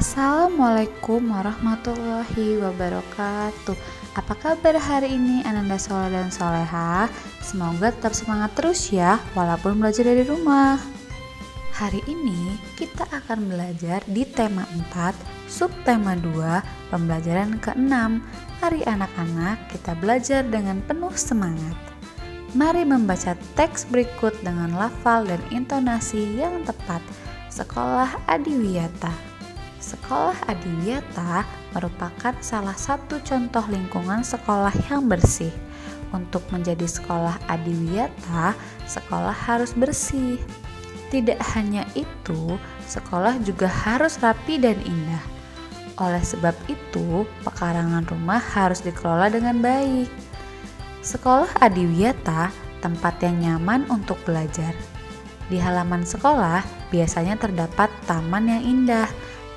Assalamualaikum warahmatullahi wabarakatuh. Apa kabar hari ini Ananda Soleh dan Soleha? Semoga tetap semangat terus ya, walaupun belajar dari rumah. Hari ini kita akan belajar di tema 4, subtema 2, pembelajaran ke-6. Mari anak-anak kita belajar dengan penuh semangat. Mari membaca teks berikut dengan lafal dan intonasi yang tepat. Sekolah Adiwiyata. Sekolah Adiwiyata merupakan salah satu contoh lingkungan sekolah yang bersih. Untuk menjadi sekolah Adiwiyata, sekolah harus bersih. Tidak hanya itu, sekolah juga harus rapi dan indah. Oleh sebab itu, pekarangan rumah harus dikelola dengan baik. Sekolah Adiwiyata tempat yang nyaman untuk belajar. Di halaman sekolah biasanya terdapat taman yang indah.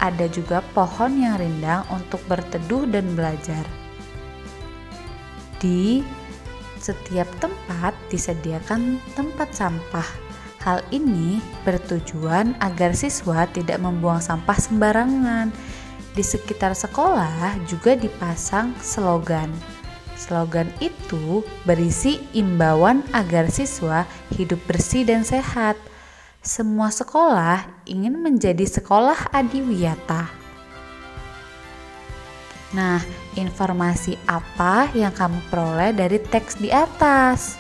Ada juga pohon yang rindang untuk berteduh dan belajar. Di setiap tempat disediakan tempat sampah. Hal ini bertujuan agar siswa tidak membuang sampah sembarangan. Di sekitar sekolah juga dipasang slogan. Slogan itu berisi imbauan agar siswa hidup bersih dan sehat. Semua sekolah ingin menjadi sekolah Adiwiyata. Nah, informasi apa yang kamu peroleh dari teks di atas?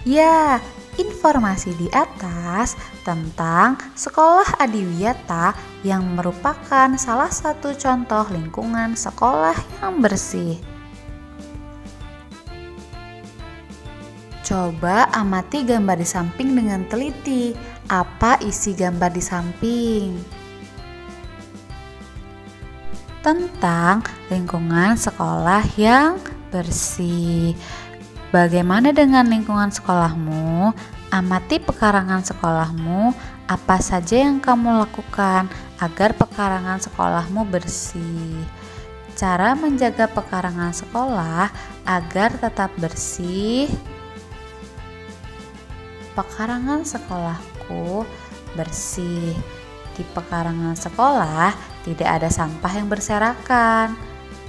Ya, informasi di atas tentang sekolah Adiwiyata yang merupakan salah satu contoh lingkungan sekolah yang bersih. Coba amati gambar di samping dengan teliti. Apa isi gambar di samping? Tentang lingkungan sekolah yang bersih. Bagaimana dengan lingkungan sekolahmu? Amati pekarangan sekolahmu. Apa saja yang kamu lakukan agar pekarangan sekolahmu bersih? Cara menjaga pekarangan sekolah agar tetap bersih. Pekarangan sekolahku bersih. Di pekarangan sekolah tidak ada sampah yang berserakan.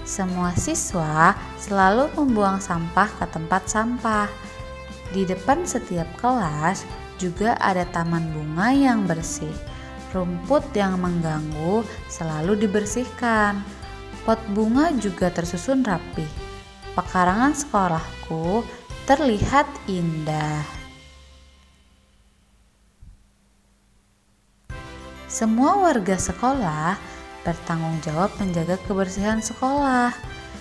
Semua siswa selalu membuang sampah ke tempat sampah. Di depan setiap kelas juga ada taman bunga yang bersih. Rumput yang mengganggu selalu dibersihkan. Pot bunga juga tersusun rapi. Pekarangan sekolahku terlihat indah. Semua warga sekolah bertanggung jawab menjaga kebersihan sekolah.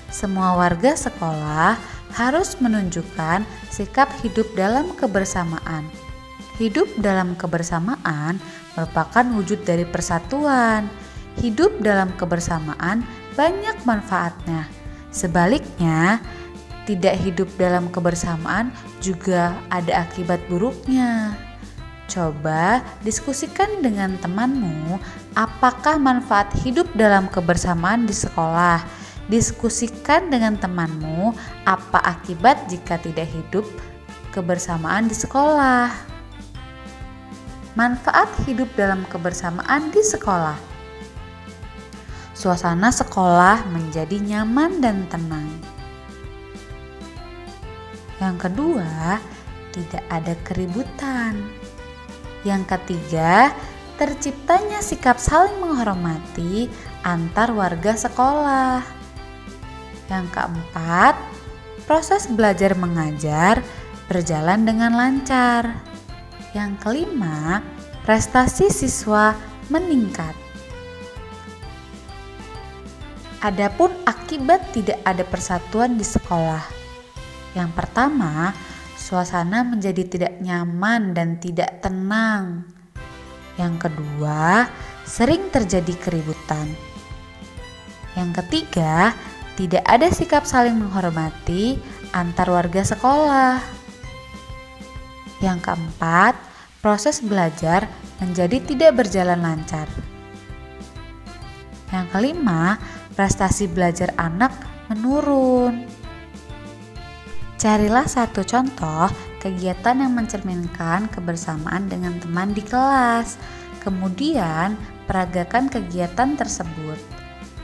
Semua warga sekolah harus menunjukkan sikap hidup dalam kebersamaan. Hidup dalam kebersamaan merupakan wujud dari persatuan. Hidup dalam kebersamaan banyak manfaatnya. Sebaliknya, tidak hidup dalam kebersamaan juga ada akibat buruknya. Coba diskusikan dengan temanmu apakah manfaat hidup dalam kebersamaan di sekolah. Diskusikan dengan temanmu apa akibat jika tidak hidup kebersamaan di sekolah. Manfaat hidup dalam kebersamaan di sekolah. Suasana sekolah menjadi nyaman dan tenang. Yang kedua, tidak ada keributan. Yang ketiga, terciptanya sikap saling menghormati antar warga sekolah. Yang keempat, proses belajar mengajar berjalan dengan lancar. Yang kelima, prestasi siswa meningkat. Adapun akibat tidak ada persatuan di sekolah. Yang pertama, suasana menjadi tidak nyaman dan tidak tenang. Yang kedua, sering terjadi keributan. Yang ketiga, tidak ada sikap saling menghormati antar warga sekolah. Yang keempat, proses belajar menjadi tidak berjalan lancar. Yang kelima, prestasi belajar anak menurun. Carilah satu contoh kegiatan yang mencerminkan kebersamaan dengan teman di kelas. Kemudian peragakan kegiatan tersebut.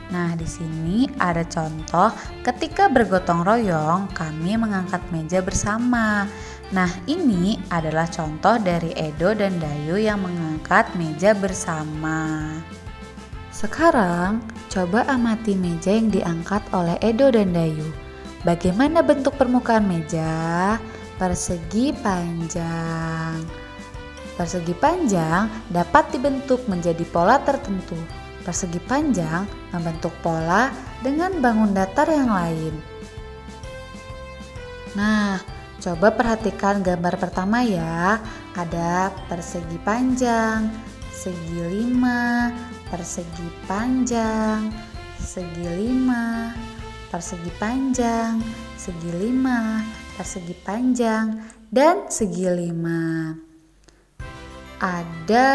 Nah, di sini ada contoh ketika bergotong royong kami mengangkat meja bersama. Nah, ini adalah contoh dari Edo dan Dayu yang mengangkat meja bersama. Sekarang, coba amati meja yang diangkat oleh Edo dan Dayu. Bagaimana bentuk permukaan meja? Persegi panjang. Persegi panjang dapat dibentuk menjadi pola tertentu. Persegi panjang membentuk pola dengan bangun datar yang lain. Nah, coba perhatikan gambar pertama ya. Ada persegi panjang, segi 5, persegi panjang, segi 5, persegi panjang, segi 5, persegi panjang, dan segi 5. Ada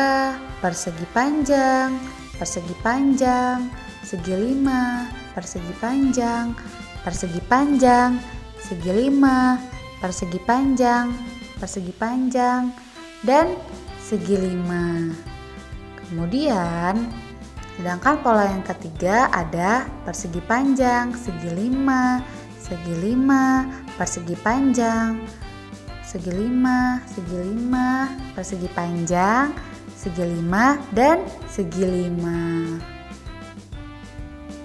persegi panjang, persegi panjang, segi 5, persegi panjang, persegi panjang, segi 5, persegi panjang, persegi panjang, dan segi 5. Kemudian, sedangkan pola yang ketiga ada persegi panjang, segi 5, segi 5, persegi panjang, segi 5, segi 5, persegi panjang, segi 5, dan segi 5.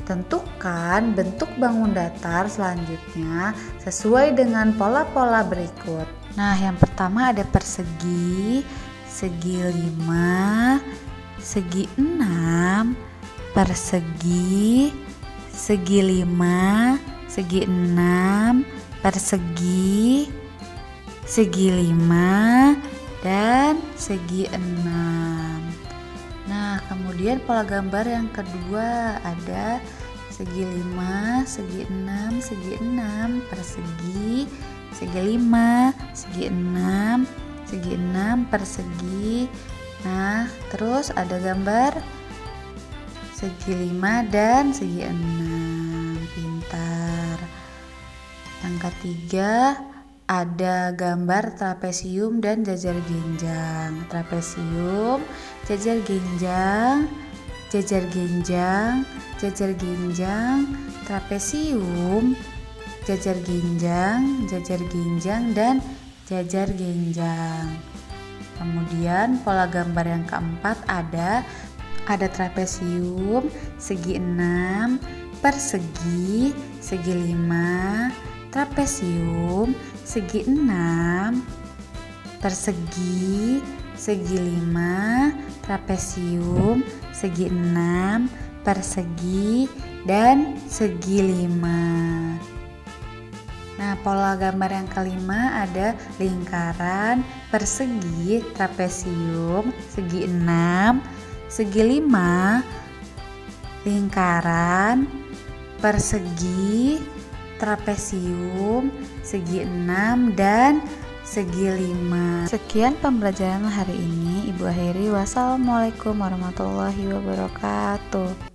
Tentukan bentuk bangun datar selanjutnya sesuai dengan pola-pola berikut. Nah, yang pertama ada persegi, segi 5, segi 6, persegi, segi 5, segi 6, persegi, segi 5, dan segi 6. Nah, kemudian pola gambar yang kedua ada segi 5, segi 6, segi 6, persegi, segi 5, segi 6, segi 6, persegi. Nah, terus ada gambar segi 5 dan segi 6. Pintar. Yang ketiga ada gambar trapesium dan jajar genjang. Trapesium, jajar genjang, jajar genjang, jajar genjang, trapesium, jajar genjang, dan jajar genjang. Kemudian pola gambar yang keempat ada trapesium, segi 6, persegi, segi 5, trapesium, segi 6, persegi, segi 5, trapesium, segi 6, persegi, dan segi 5. Nah, pola gambar yang kelima ada lingkaran, persegi, trapesium, segi 6, segi 5, lingkaran, persegi, trapesium, segi 6, dan segi 5. Sekian pembelajaran hari ini. Ibu akhiri. Wassalamualaikum warahmatullahi wabarakatuh.